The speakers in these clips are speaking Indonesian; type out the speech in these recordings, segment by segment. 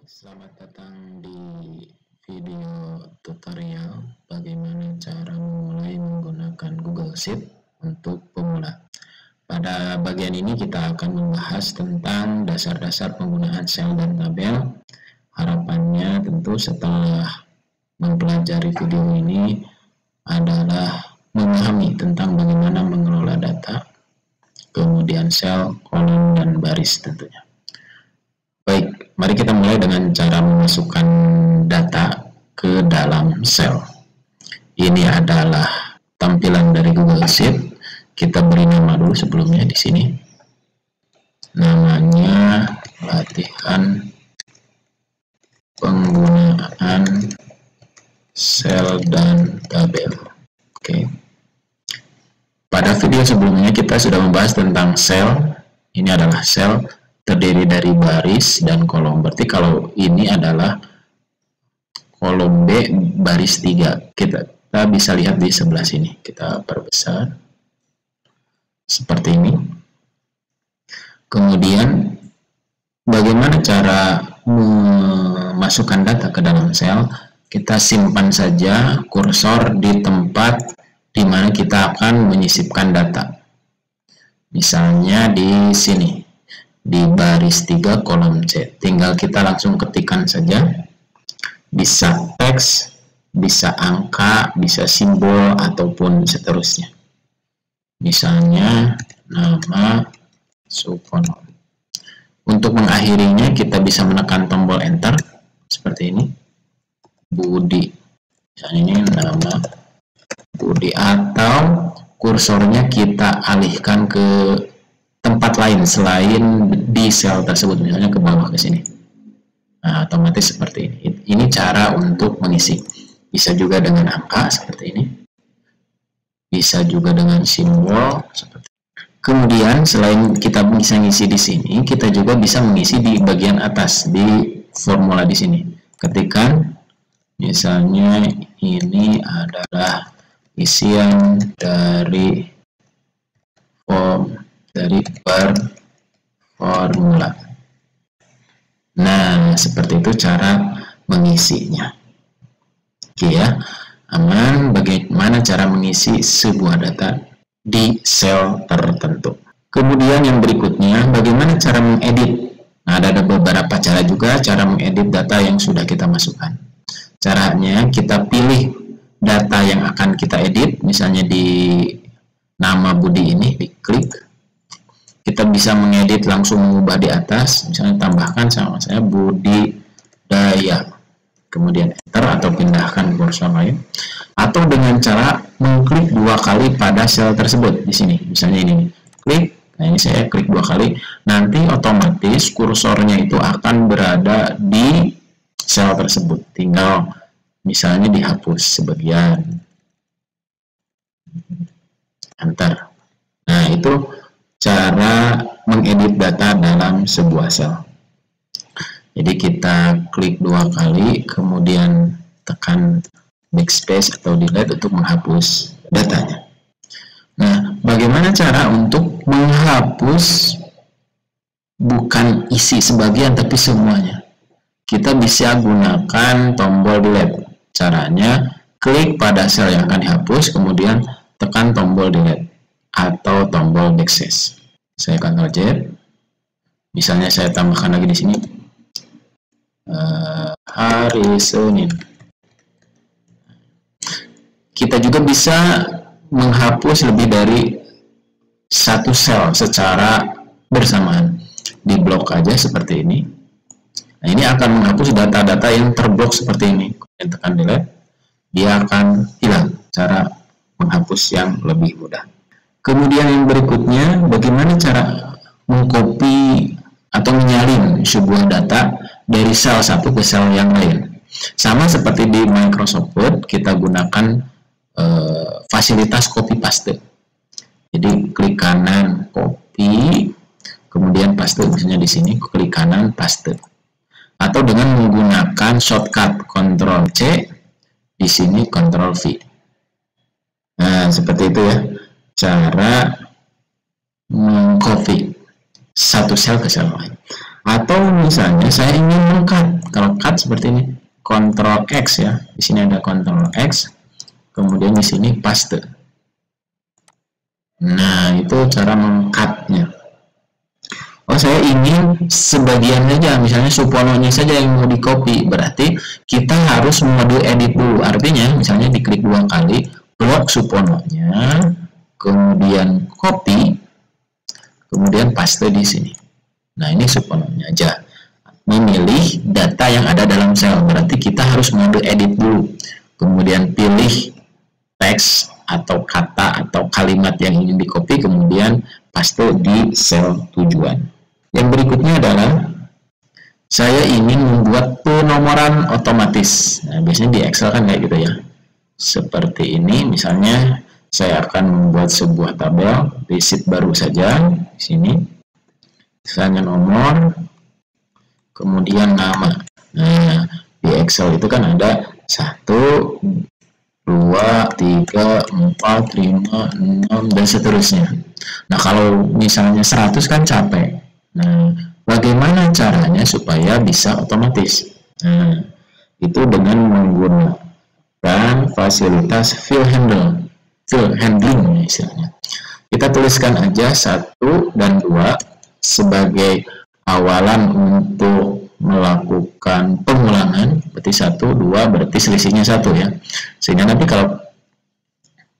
Selamat datang di video tutorial bagaimana cara memulai menggunakan Google Sheet untuk pemula. Pada bagian ini kita akan membahas tentang dasar-dasar penggunaan sel dan tabel. Harapannya tentu setelah mempelajari video ini adalah memahami tentang bagaimana mengelola data, kemudian sel, kolom, dan baris tentunya. Baik, mari kita mulai dengan cara memasukkan data ke dalam sel. Ini adalah tampilan dari Google Sheet. Kita beri nama dulu sebelumnya di sini. Namanya latihan penggunaan sel dan tabel. Oke. Pada video sebelumnya kita sudah membahas tentang sel. Ini adalah sel terdiri dari baris dan kolom. Berarti kalau ini adalah kolom B baris 3. Kita bisa lihat di sebelah sini. Kita perbesar seperti ini. Kemudian bagaimana cara memasukkan data ke dalam sel? Kita simpan saja kursor di tempat di mana kita akan menyisipkan data. Misalnya di sini, di baris 3 kolom C. Tinggal kita langsung ketikkan saja, bisa teks, bisa angka, bisa simbol, ataupun seterusnya. Misalnya nama Supono. Untuk mengakhirinya kita bisa menekan tombol enter seperti ini, Budi. Misalnya ini nama Budi, atau kursornya kita alihkan ke tempat lain selain di sel tersebut, misalnya ke bawah ke sini. Nah, otomatis seperti ini. Ini cara untuk mengisi. Bisa juga dengan angka seperti ini. Bisa juga dengan simbol seperti ini. Kemudian selain kita bisa mengisi di sini, kita juga bisa mengisi di bagian atas di formula di sini. Ketikkan misalnya ini adalah isian dari formula. Nah, seperti itu cara mengisinya. Oke ya, aman. Bagaimana cara mengisi sebuah data di sel tertentu. Kemudian yang berikutnya, bagaimana cara mengedit. Nah, ada beberapa cara juga cara mengedit data yang sudah kita masukkan. Caranya kita pilih data yang akan kita edit, misalnya di nama Budi ini, diklik. Kita bisa mengedit langsung mengubah di atas, misalnya tambahkan sama saya Budi Daya, kemudian enter atau pindahkan kursor lain, atau dengan cara mengklik 2 kali pada sel tersebut di sini, misalnya ini, klik. Nah, ini saya klik 2 kali, nanti otomatis kursornya itu akan berada di sel tersebut, tinggal misalnya dihapus sebagian, enter. Nah, itu cara mengedit data dalam sebuah sel. Jadi kita klik 2 kali, kemudian tekan backspace atau delete untuk menghapus datanya. Nah, bagaimana cara untuk menghapus bukan isi sebagian tapi semuanya? Kita bisa gunakan tombol delete. Caranya klik pada sel yang akan dihapus, kemudian tekan tombol delete atau tombol backspace. Saya Ctrl Z. Misalnya saya tambahkan lagi di sini hari Senin. Kita juga bisa menghapus lebih dari satu sel secara bersamaan. Di blok aja seperti ini. Nah, ini akan menghapus data-data yang terblok seperti ini. Kemudian tekan delete, dia akan hilang. Cara menghapus yang lebih mudah. Kemudian yang berikutnya, bagaimana cara mengcopy atau menyalin sebuah data dari sel satu ke sel yang lain. Sama seperti di Microsoft Word, kita gunakan fasilitas copy paste. Jadi klik kanan copy, kemudian paste, misalnya di sini klik kanan paste. Atau dengan menggunakan shortcut Ctrl C, di sini Ctrl V. Nah, seperti itu ya cara mengcopy satu sel ke sel lain. Atau misalnya saya ingin meng-cut. Kalau cut seperti ini, Ctrl X ya. Di sini ada Ctrl X, kemudian di sini paste. Nah, itu cara meng-cut-nya. Oh, saya ingin sebagian saja, misalnya supononya saja yang mau di copy, berarti kita harus mode edit dulu. Artinya, misalnya diklik 2 kali, blok supononya, kemudian copy, kemudian paste di sini. Nah, ini supononya aja. Memilih data yang ada dalam sel, berarti kita harus mode edit dulu. Kemudian pilih teks atau kata atau kalimat yang ingin di copy, kemudian paste di sel tujuan. Yang berikutnya adalah saya ingin membuat penomoran otomatis. Nah, biasanya di Excel kan kayak gitu ya. Seperti ini, misalnya saya akan membuat sebuah tabel di sheet baru saja di sini. Misalnya nomor, kemudian nama. Nah, di Excel itu kan ada 1, 2, 3, 4, 5, 6, dan seterusnya. Nah, kalau misalnya 100 kan capek. Nah, bagaimana caranya supaya bisa otomatis? Nah, itu dengan menggunakan fasilitas fill handling istilahnya. Kita tuliskan aja 1 dan 2 sebagai awalan untuk melakukan pengulangan, berarti 1, 2 berarti selisihnya 1 ya. Sehingga nanti kalau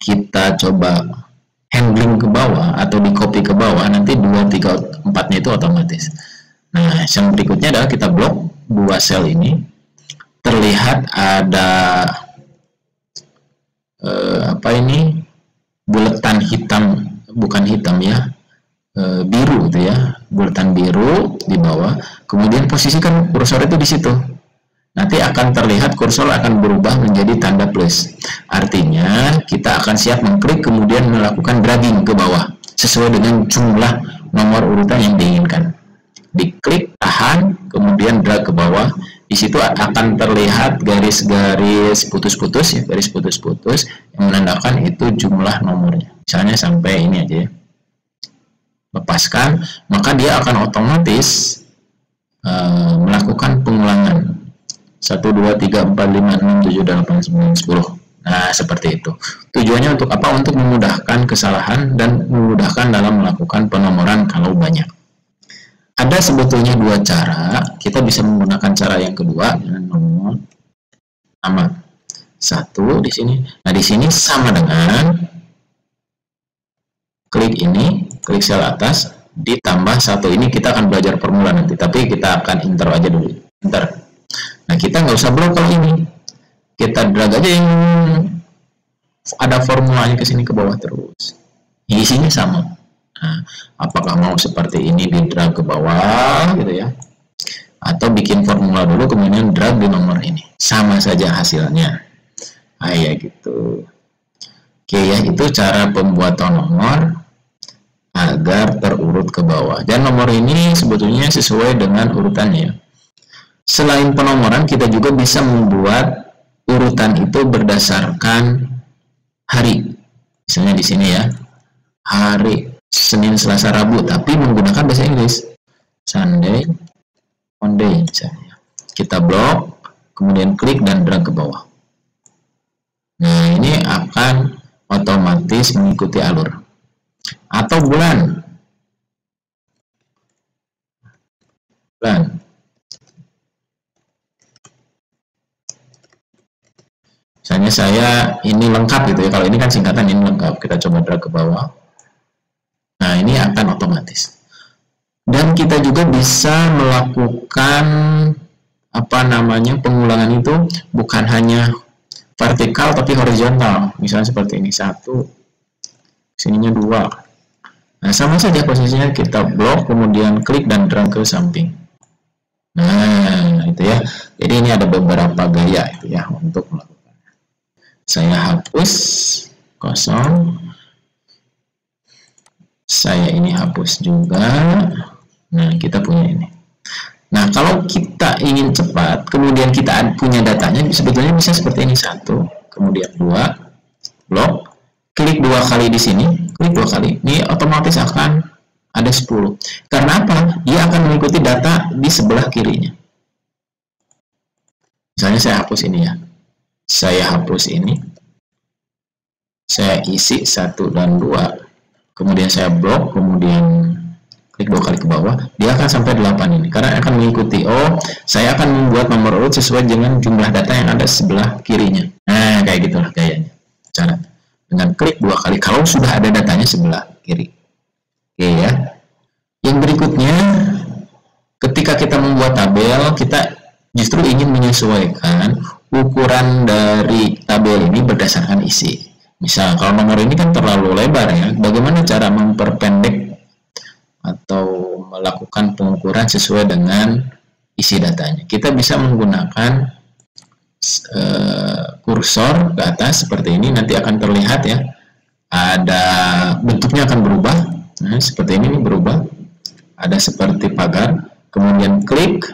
kita coba handling ke bawah atau di copy ke bawah, nanti 2, 3, 4 nya itu otomatis. Nah, yang berikutnya adalah kita blok 2 sel ini. Terlihat ada buletan hitam, bukan hitam ya, biru itu ya, buletan biru di bawah. Kemudian posisikan kursor itu di situ. Nanti akan terlihat kursor akan berubah menjadi tanda plus. Artinya kita akan siap mengklik kemudian melakukan dragging ke bawah sesuai dengan jumlah nomor urutan yang diinginkan. Diklik, tahan, kemudian drag ke bawah. Di situ akan terlihat garis-garis putus-putus ya, garis putus-putus yang menandakan itu jumlah nomornya. Misalnya sampai ini aja ya. Lepaskan, maka dia akan otomatis melakukan pengulangan 1, 2, 3, 4, 5, 6, 7, 8, 9, 10. Nah, seperti itu. Tujuannya untuk apa? Untuk memudahkan kesalahan dan memudahkan dalam melakukan penomoran kalau banyak. Ada sebetulnya 2 cara. Kita bisa menggunakan cara yang kedua dengan nomor nama 1 di sini. Nah, di sini sama dengan klik ini, klik sel atas, ditambah 1. Ini kita akan belajar formula nanti, tapi kita akan enter aja dulu. Enter. Nah, kita nggak usah blok kalau ini. Kita drag aja yang ada formulanya ke sini ke bawah terus. Isinya sama. Nah, apakah mau seperti ini di drag ke bawah gitu ya? Atau bikin formula dulu kemudian drag di nomor ini. Sama saja hasilnya. Ah, ya gitu. Oke ya, itu cara pembuatan nomor agar terurut ke bawah. Dan nomor ini sebetulnya sesuai dengan urutannya. Selain penomoran, kita juga bisa membuat urutan itu berdasarkan hari. Misalnya di sini ya, hari Senin, Selasa, Rabu, tapi menggunakan bahasa Inggris. Sunday, Monday misalnya. Kita blok, kemudian klik dan drag ke bawah. Nah, ini akan otomatis mengikuti alur. Atau bulan. Misalnya saya ini lengkap gitu ya. Kalau ini kan singkatan, ini lengkap. Kita coba drag ke bawah. Nah, ini akan otomatis. Dan kita juga bisa melakukan pengulangan itu bukan hanya vertikal tapi horizontal. Misalnya seperti ini, 1, sininya 2. Nah, sama saja posisinya, kita blok kemudian klik dan drag ke samping. Nah, itu ya. Jadi ini ada beberapa gaya itu ya untuk melakukan. Saya hapus kosong. Saya ini hapus juga. Nah, kita punya ini. Nah, kalau kita ingin cepat, kemudian kita punya datanya, sebetulnya bisa seperti ini. 1, kemudian 2, blok, klik 2 kali di sini, klik 2 kali. Ini otomatis akan ada 10. Karena apa? Dia akan mengikuti data di sebelah kirinya. Misalnya saya hapus ini ya. Saya hapus ini. Saya isi 1 dan 2. Kemudian saya blok, kemudian klik 2 kali ke bawah, dia akan sampai 8 ini. Karena akan mengikuti, oh, saya akan membuat nomor urut sesuai dengan jumlah data yang ada sebelah kirinya. Nah, kayak gitulah gayanya. Cara dengan klik 2 kali kalau sudah ada datanya sebelah kiri. Oke ya. Yang berikutnya, ketika kita membuat tabel, kita justru ingin menyesuaikan ukuran dari tabel ini berdasarkan isi. Misal, kalau nomor ini kan terlalu lebar ya, bagaimana cara memperpendek atau melakukan pengukuran sesuai dengan isi datanya? Kita bisa menggunakan kursor ke atas seperti ini, nanti akan terlihat ya, ada bentuknya akan berubah. Nah, seperti ini berubah, ada seperti pagar, kemudian klik,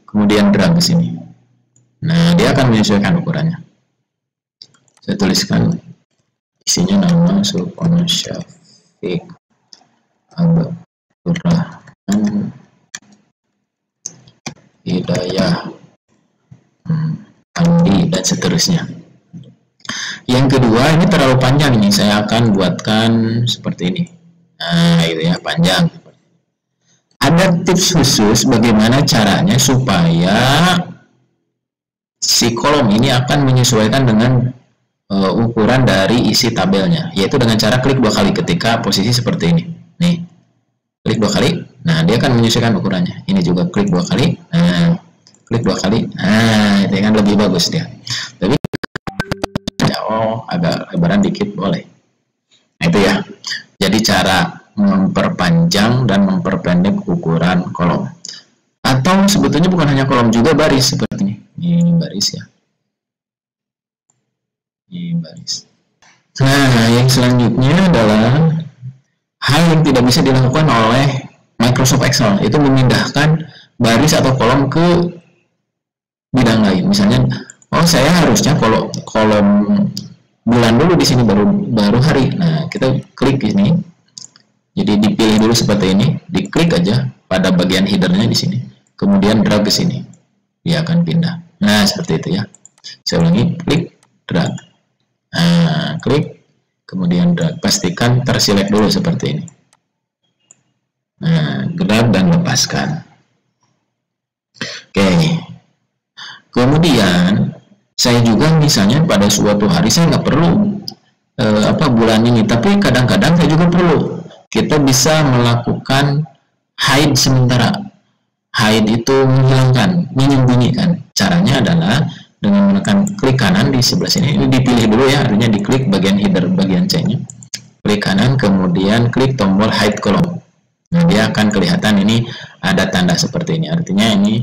kemudian drag ke sini. Nah, dia akan menyesuaikan ukurannya. Saya tuliskan isinya nama Sulpono Syafiq Abdurrahman Hidayah Andi dan seterusnya. Yang kedua, ini terlalu panjang ini, saya akan buatkan seperti ini. Nah, itu ya, panjang. Ada tips khusus bagaimana caranya supaya si kolom ini akan menyesuaikan dengan ukuran dari isi tabelnya, yaitu dengan cara klik 2 kali ketika posisi seperti ini. Nih, klik 2 kali, nah dia akan menyesuaikan ukurannya. Ini juga klik 2 kali, nah klik 2 kali, nah itu kan lebih bagus dia. Tapi oh, agak lebaran dikit boleh. Nah itu ya, jadi cara memperpanjang dan memperpendek ukuran kolom. Atau sebetulnya bukan hanya kolom, juga baris seperti ini. Ini baris ya. Ini baris. Nah, yang selanjutnya adalah hal yang tidak bisa dilakukan oleh Microsoft Excel, itu memindahkan baris atau kolom ke bidang lain. Misalnya, oh saya harusnya kolom bulan dulu di sini baru hari. Nah, kita klik ini. Jadi dipilih dulu seperti ini, diklik aja pada bagian headernya di sini. Kemudian drag ke sini. Dia akan pindah. Nah, seperti itu ya. Saya ulangi, klik, drag. Nah, klik, kemudian drag. Pastikan terselect dulu seperti ini. Nah, drag dan lepaskan. Oke. Kemudian, saya juga misalnya pada suatu hari saya nggak perlu bulan ini, tapi kadang-kadang saya juga perlu. Kita bisa melakukan hide sementara. Hide itu menghilangkan, menyembunyikan. Caranya adalah dengan menekan klik kanan di sebelah sini, ini dipilih dulu ya, artinya diklik bagian header bagian C-nya, klik kanan, kemudian klik tombol hide column. Nah, dia akan kelihatan ini ada tanda seperti ini, artinya ini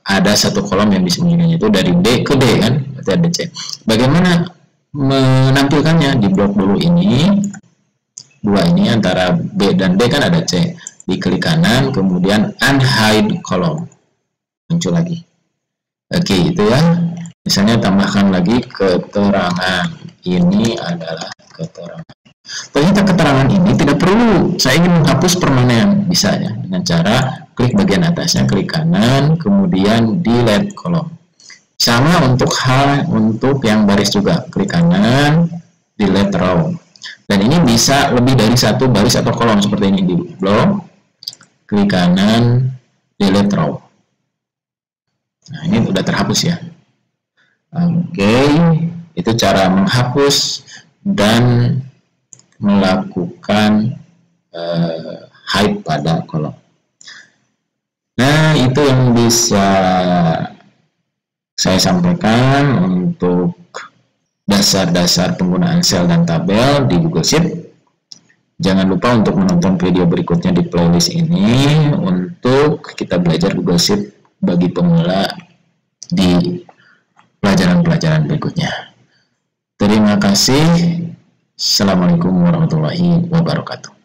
ada satu kolom yang disembunyikan, itu dari D ke D kan, berarti ada C. Bagaimana menampilkannya? Di blok dulu ini, dua ini antara B dan D kan ada C, diklik kanan, kemudian unhide column, muncul lagi. Oke, itu ya. Misalnya tambahkan lagi keterangan. Ini adalah keterangan. Ternyata keterangan ini tidak perlu. Saya ingin menghapus permanen. Bisa ya. Dengan cara klik bagian atasnya, klik kanan, kemudian delete kolom. Sama untuk untuk yang baris juga. Klik kanan, delete row. Dan ini bisa lebih dari satu baris atau kolom seperti ini. Di blok, klik kanan, delete row. Nah, ini udah terhapus ya. Oke, itu cara menghapus dan melakukan hide pada kolom. Nah, itu yang bisa saya sampaikan untuk dasar-dasar penggunaan sel dan tabel di Google Sheet. Jangan lupa untuk menonton video berikutnya di playlist ini untuk kita belajar Google Sheet bagi pemula di pelajaran-pelajaran berikutnya. Terima kasih. Assalamualaikum warahmatullahi wabarakatuh.